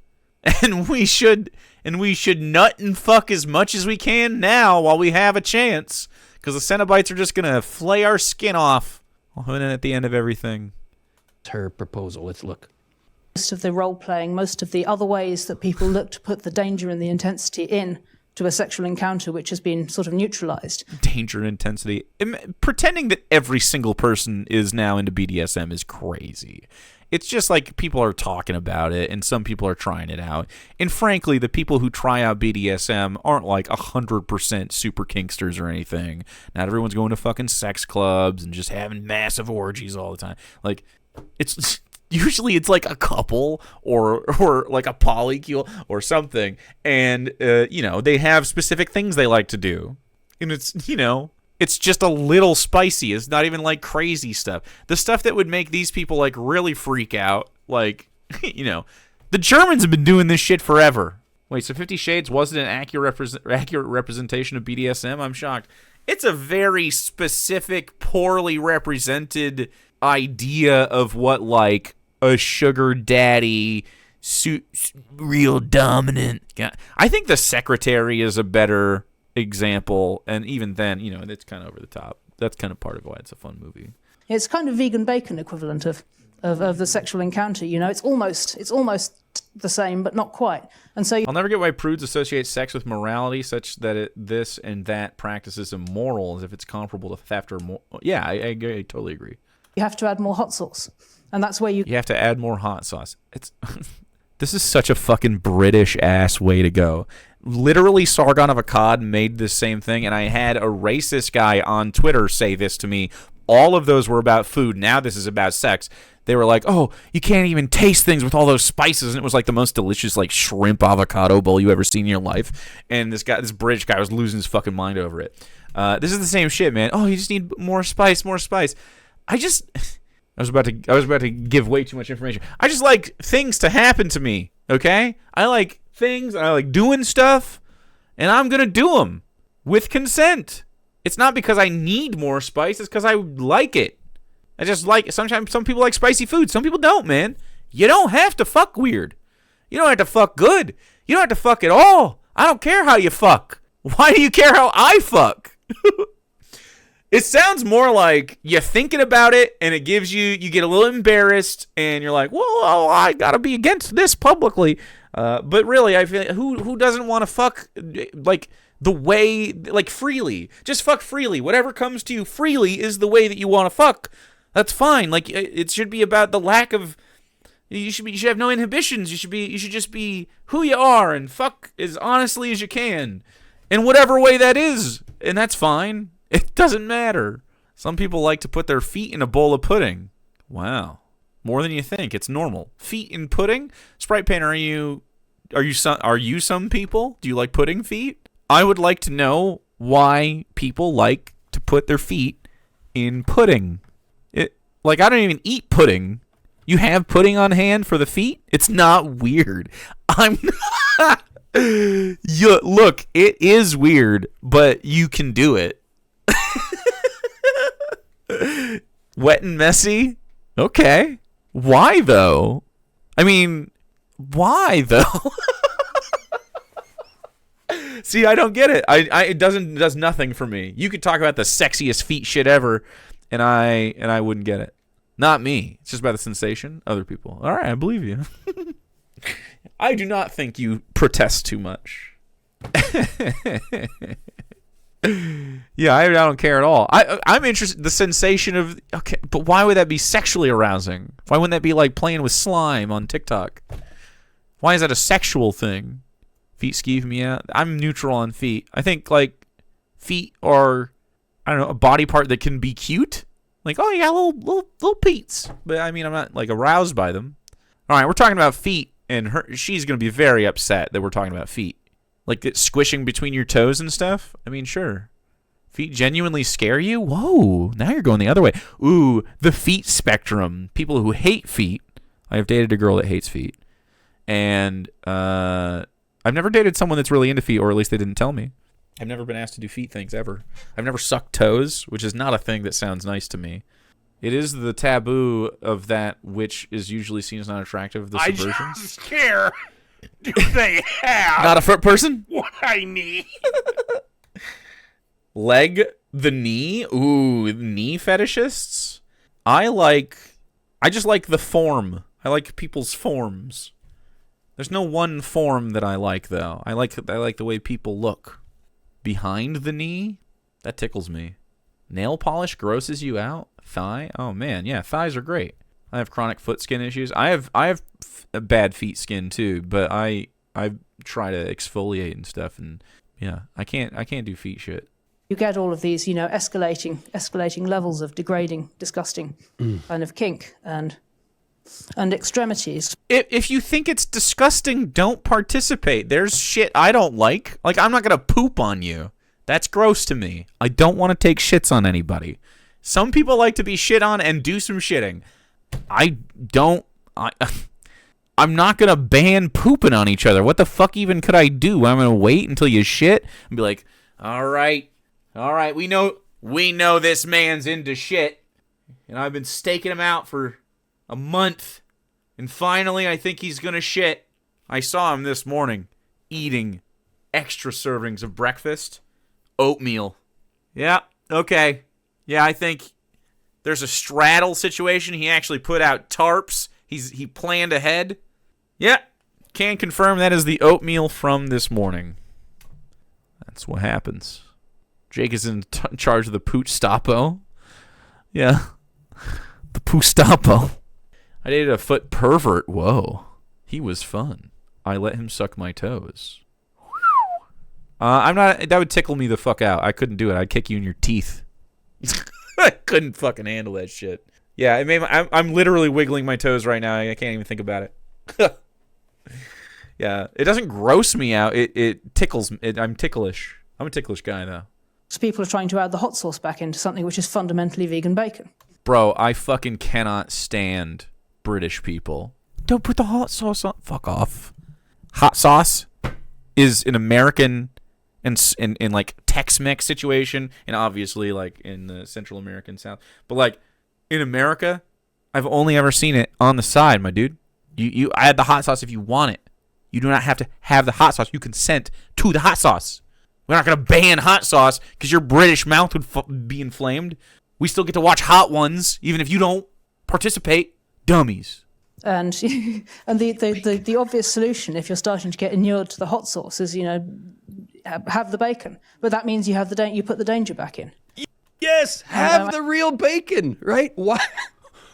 and we should nut and fuck as much as we can now while we have a chance, because the Cenobites are just going to flay our skin off and then at the end of everything.
Her proposal. Let's look.
Most of the role-playing, most of the other ways that people look to put the danger and the intensity in to a sexual encounter, which has been sort of neutralized.
Danger and intensity. Pretending that every single person is now into BDSM is crazy. It's just like people are talking about it, and some people are trying it out. And frankly, the people who try out BDSM aren't like 100% super kinksters or anything. Not everyone's going to fucking sex clubs and just having massive orgies all the time. Like, usually it's like a couple or like a polycule or something, and they have specific things they like to do, and it's just a little spicy. It's not even like crazy stuff. The stuff that would make these people like really freak out, like, the Germans have been doing this shit forever. Wait, so 50 Shades wasn't an accurate representation of BDSM? I'm shocked. It's a very specific, poorly represented idea of what, like, a sugar daddy, real dominant guy. I think The Secretary is a better example, and even then, you know, it's kind of over the top. That's kind of part of why it's a fun movie.
It's kind of vegan bacon equivalent of the sexual encounter. You know, it's almost the same, but not quite. And so
I'll never get why prudes associate sex with morality, such that this and that practice is immoral, as if it's comparable to theft or more. Yeah, I totally agree.
you have to add more hot sauce, and that's where you
have to add more hot sauce. It's this is such a fucking British ass way to go. Literally, Sargon of Akkad made this same thing, and I had a racist guy on Twitter say this to me. All of those were about food. Now this is about sex. They were like, oh, you can't even taste things with all those spices. And it was like the most delicious, like, shrimp avocado bowl you ever seen in your life. And this British guy was losing his fucking mind over it. This is the same shit, man. Oh, you just need more spice, more spice. I was about to give way too much information. I just like things to happen to me, okay? I like things, I like doing stuff, and I'm going to do them with consent. It's not because I need more spice, it's because I like it. I just like it. Sometimes some people like spicy food. Some people don't, man. You don't have to fuck weird. You don't have to fuck good. You don't have to fuck at all. I don't care how you fuck. Why do you care how I fuck? It sounds more like you're thinking about it and it gives you get a little embarrassed and you're like, well, I gotta be against this publicly. But really, I feel like who doesn't want to fuck like the way, like, freely? Just fuck freely. Whatever comes to you freely is the way that you want to fuck. That's fine. Like, it should be about the lack of. You should have no inhibitions. You should just be who you are and fuck as honestly as you can, in whatever way that is, and that's fine. It doesn't matter. Some people like to put their feet in a bowl of pudding. Wow, more than you think. It's normal. Feet in pudding. Sprite Paint, are you some people? Do you like pudding feet? I would like to know why people like to put their feet in pudding. Like, I don't even eat pudding. You have pudding on hand for the feet? It's not weird. I'm not. Look, it is weird, but you can do it. Wet and messy? Okay. Why, though? I mean, why, though? See, I don't get it. It does nothing for me. You could talk about the sexiest feet shit ever, and I wouldn't get it. Not me. It's just about the sensation. Other people. All right, I believe you. I do not think you protest too much. Yeah, I don't care at all. I'm interested. The sensation of, okay, but why would that be sexually arousing? Why wouldn't that be like playing with slime on TikTok? Why is that a sexual thing? Feet skeeve me out. I'm neutral on feet. I think, like, feet are, I don't know, a body part that can be cute. Like, oh, you got little peats. But, I mean, I'm not, like, aroused by them. All right, we're talking about feet, and she's going to be very upset that we're talking about feet. Like, it's squishing between your toes and stuff? I mean, sure. Feet genuinely scare you? Whoa, now you're going the other way. Ooh, the feet spectrum. People who hate feet. I have dated a girl that hates feet. And I've never dated someone that's really into feet, or at least they didn't tell me. I've never been asked to do feet things ever. I've never sucked toes, which is not a thing that sounds nice to me. It is the taboo of that which is usually seen as not attractive, the subversion.
I just care. Do they have
not a foot person?
What I need?
Leg, the knee. Ooh, knee fetishists. I just like the form. I like people's forms. There's no one form that I like, though. I like the way people look. Behind the knee? That tickles me. Nail polish grosses you out? Thigh? Oh, man. Yeah, thighs are great. I have chronic foot skin issues. I have bad feet skin, too, but I try to exfoliate and stuff, and, yeah, I can't do feet shit.
you get all of these, escalating levels of degrading, disgusting kind of kink and extremities.
If you think it's disgusting, don't participate. There's shit I don't like. Like, I'm not going to poop on you. That's gross to me. I don't want to take shits on anybody. Some people like to be shit on and do some shitting. I don't. I'm not going to ban pooping on each other. What the fuck even could I do? I'm going to wait until you shit and be like, all right, we know this man's into shit. And I've been staking him out for a month. And finally, I think he's going to shit. I saw him this morning eating extra servings of breakfast. Oatmeal. Yeah, okay. Yeah, I think there's a straddle situation. He actually put out tarps. He planned ahead. Yeah, can confirm that is the oatmeal from this morning. That's what happens. Jake is in charge of the Pooch Stapo. Yeah, the Pooch Stapo. I dated a foot pervert. Whoa, he was fun. I let him suck my toes. I'm not. That would tickle me the fuck out. I couldn't do it. I'd kick you in your teeth. I couldn't fucking handle that shit. Yeah, it made I'm literally wiggling my toes right now. I can't even think about it. Yeah, it doesn't gross me out. It tickles. I'm ticklish. I'm a ticklish guy, though.
So people are trying to add the hot sauce back into something which is fundamentally vegan bacon.
Bro, I fucking cannot stand British people. Don't put the hot sauce on. Fuck off. Hot sauce is an American and in like Tex-Mex situation, and obviously like in the Central American South. But like in America, I've only ever seen it on the side, my dude. You add the hot sauce if you want it. You do not have to have the hot sauce. You consent to the hot sauce. We're not going to ban hot sauce because your British mouth would be inflamed. We still get to watch Hot Ones, even if you don't participate. Dummies.
And the obvious solution, if you're starting to get inured to the hot sauce, is, have the bacon. But that means you put the danger back in.
Yes, have the real bacon, right? Why?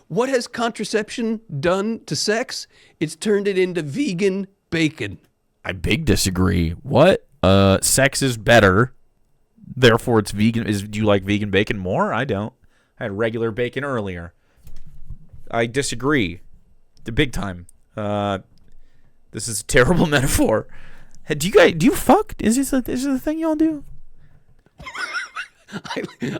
What has contraception done to sex? It's turned it into vegan bacon.
I big disagree. What? Sex is better. Therefore, it's vegan. Do you like vegan bacon more? I don't. I had regular bacon earlier. I disagree. The big time. This is a terrible metaphor. Hey, do you fuck? Is this a thing y'all do?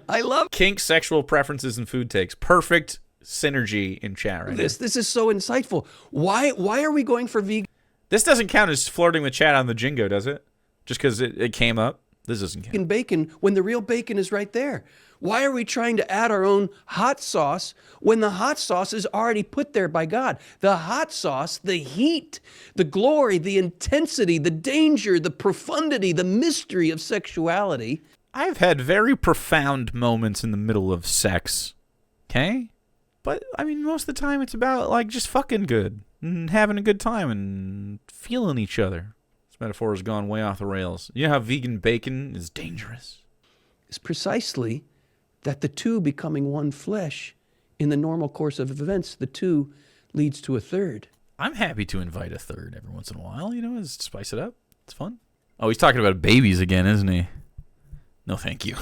I love
Kink, sexual preferences, and food takes. Perfect synergy in chat right
this. This is so insightful. Why are we going for vegan?
This doesn't count as flirting with chat on the Jingo, does it? Just because it came up? This doesn't count.
Bacon when the real bacon is right there. Why are we trying to add our own hot sauce when the hot sauce is already put there by God? The hot sauce, the heat, the glory, the intensity, the danger, the profundity, the mystery of sexuality.
I've had very profound moments in the middle of sex. Okay? But, I mean, most of the time it's about, like, just fucking good and having a good time and feeling each other. This metaphor has gone way off the rails. You know how vegan bacon is dangerous?
It's precisely that the two becoming one flesh, in the normal course of events, the two leads to a third.
I'm happy to invite a third every once in a while, just spice it up. It's fun. Oh, he's talking about babies again, isn't he? No, thank you.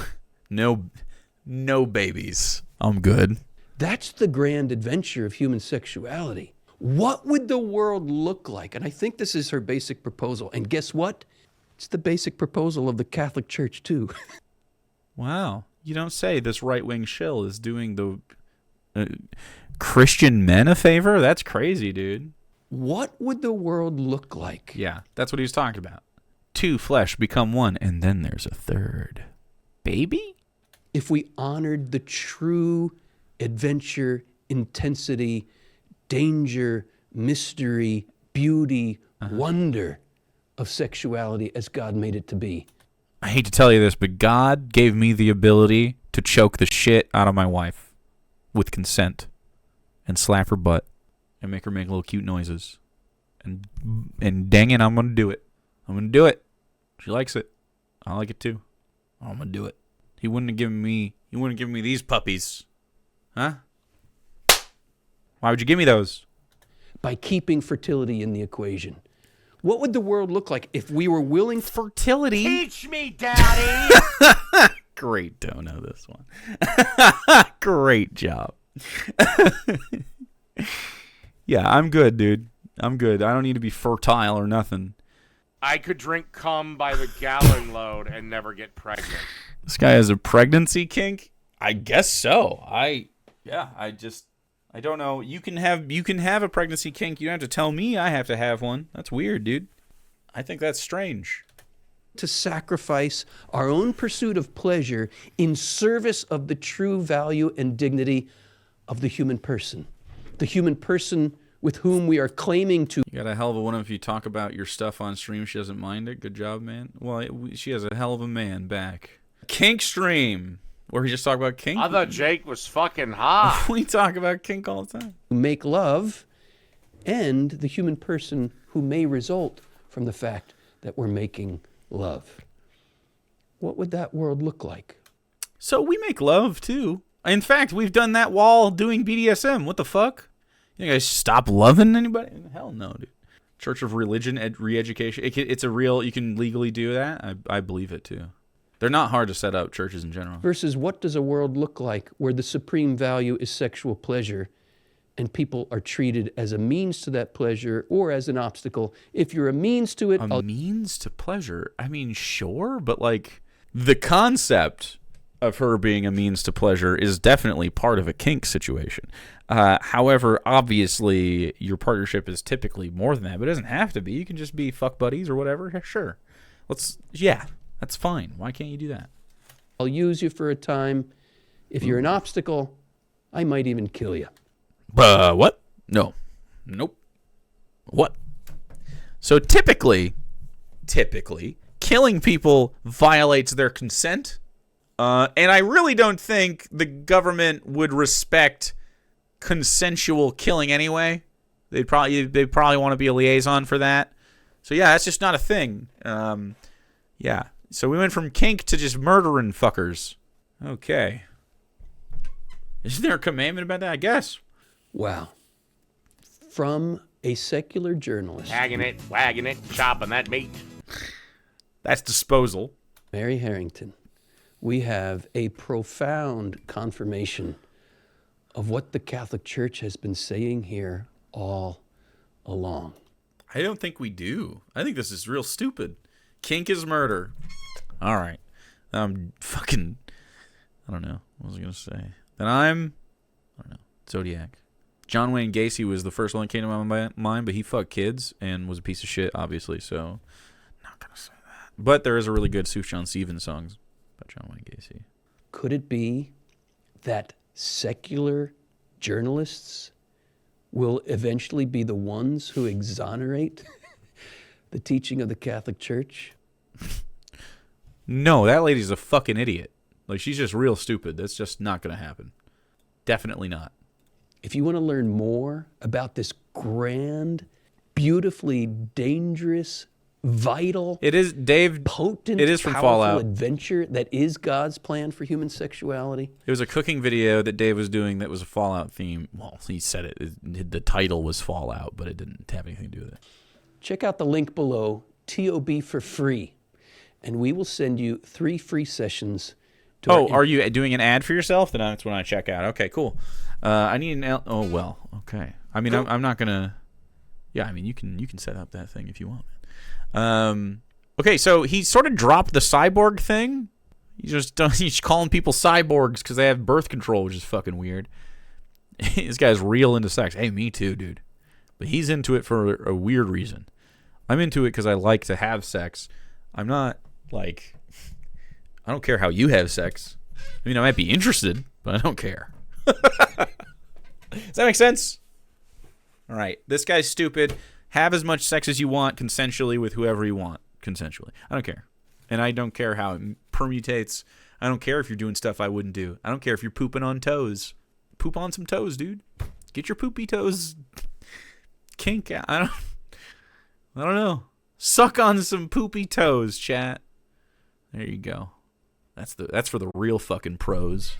No babies. I'm good.
That's the grand adventure of human sexuality. What would the world look like? And I think this is her basic proposal. And guess what? It's the basic proposal of the Catholic Church, too.
Wow. You don't say. This right-wing shill is doing the Christian men a favor? That's crazy, dude.
What would the world look like?
Yeah, that's what he was talking about. Two flesh become one, and then there's a third. Baby?
If we honored the true adventure, intensity, danger, mystery, beauty, wonder of sexuality as God made it to be.
I hate to tell you this, but God gave me the ability to choke the shit out of my wife with consent and slap her butt and make her make little cute noises. And dang it, I'm going to do it. I'm going to do it. She likes it. I like it too. I'm going to do it. He wouldn't have given me these puppies. Huh? Why would you give me those?
By keeping fertility in the equation. What would the world look like if we were willing...
Fertility?
Teach me, Daddy!
Great, don't know this one. Great job. Yeah, I'm good, dude. I'm good. I don't need to be fertile or nothing.
I could drink cum by the gallon load and never get pregnant.
This guy has a pregnancy kink? I guess so. I don't know. You can have a pregnancy kink. You don't have to tell me I have to have one. That's weird, dude. I think that's strange.
To sacrifice our own pursuit of pleasure in service of the true value and dignity of the human person. The human person with whom we are claiming to.
You got a hell of a one if you talk about your stuff on stream. She doesn't mind it. Good job, man. Well, she has a hell of a man back. Kink stream. Where we just talk about kink?
I thought Jake was fucking hot.
We talk about kink all the time.
Make love, and the human person who may result from the fact that we're making love. What would that world look like?
So we make love, too. In fact, we've done that while doing BDSM. What the fuck? You guys stop loving anybody? Hell no, dude. Church of Religion re-education. It's a real, you can legally do that. I believe it, too. They're not hard to set up, churches in general.
Versus what does a world look like where the supreme value is sexual pleasure and people are treated as a means to that pleasure or as an obstacle? If you're a means to it...
A means to pleasure? I mean, sure, but like the concept of her being a means to pleasure is definitely part of a kink situation. However, obviously, your partnership is typically more than that, but it doesn't have to be. You can just be fuck buddies or whatever. Sure. That's fine. Why can't you do that?
I'll use you for a time. If you're an obstacle, I might even kill you.
What? No. Nope. What? So typically, killing people violates their consent. And I really don't think the government would respect consensual killing anyway. They'd probably want to be a liaison for that. So yeah, that's just not a thing. Yeah. So we went from kink to just murdering fuckers. Okay. Isn't there a commandment about that? I guess.
Wow. From a secular journalist.
Hagging it, wagging it, chopping that meat.
That's disposal.
Mary Harrington. We have a profound confirmation of what the Catholic Church has been saying here all along.
I don't think we do. I think this is real stupid. Kink is murder. All right. I don't know. What was I going to say? Then I don't know. Zodiac. John Wayne Gacy was the first one that came to my mind, but he fucked kids and was a piece of shit, obviously, so not going to say that. But there is a really good Sufjan Stevens song about John Wayne Gacy.
Could it be that secular journalists will eventually be the ones who exonerate the teaching of the Catholic Church?
No, that lady's a fucking idiot. Like, she's just real stupid. That's just not going to happen. Definitely not.
If you want to learn more about this grand, beautifully dangerous, vital,
it is Dave.
Potent,
it is from
powerful
Fallout.
Adventure that is God's plan for human sexuality.
It was a cooking video that Dave was doing that was a Fallout theme. Well, he said the title was Fallout, but it didn't have anything to do with it.
Check out the link below, TOB for free, and we will send you 3 free sessions.
Are you doing an ad for yourself? Then that's when I check out. Okay, cool. I need an. Oh well. Okay. I mean, I'm not gonna. Yeah, I mean, you can set up that thing if you want. Okay, so he sort of dropped the cyborg thing. He's calling people cyborgs because they have birth control, which is fucking weird. This guy's real into sex. Hey, me too, dude. But he's into it for a weird reason. I'm into it because I like to have sex. I'm not like. I don't care how you have sex. I mean, I might be interested, but I don't care. Does that make sense? All right. This guy's stupid. Have as much sex as you want consensually with whoever you want consensually. I don't care. And I don't care how it permutates. I don't care if you're doing stuff I wouldn't do. I don't care if you're pooping on toes. Poop on some toes, dude. Get your poopy toes kink out. I don't know. Suck on some poopy toes, chat. There you go. That's for the real fucking pros.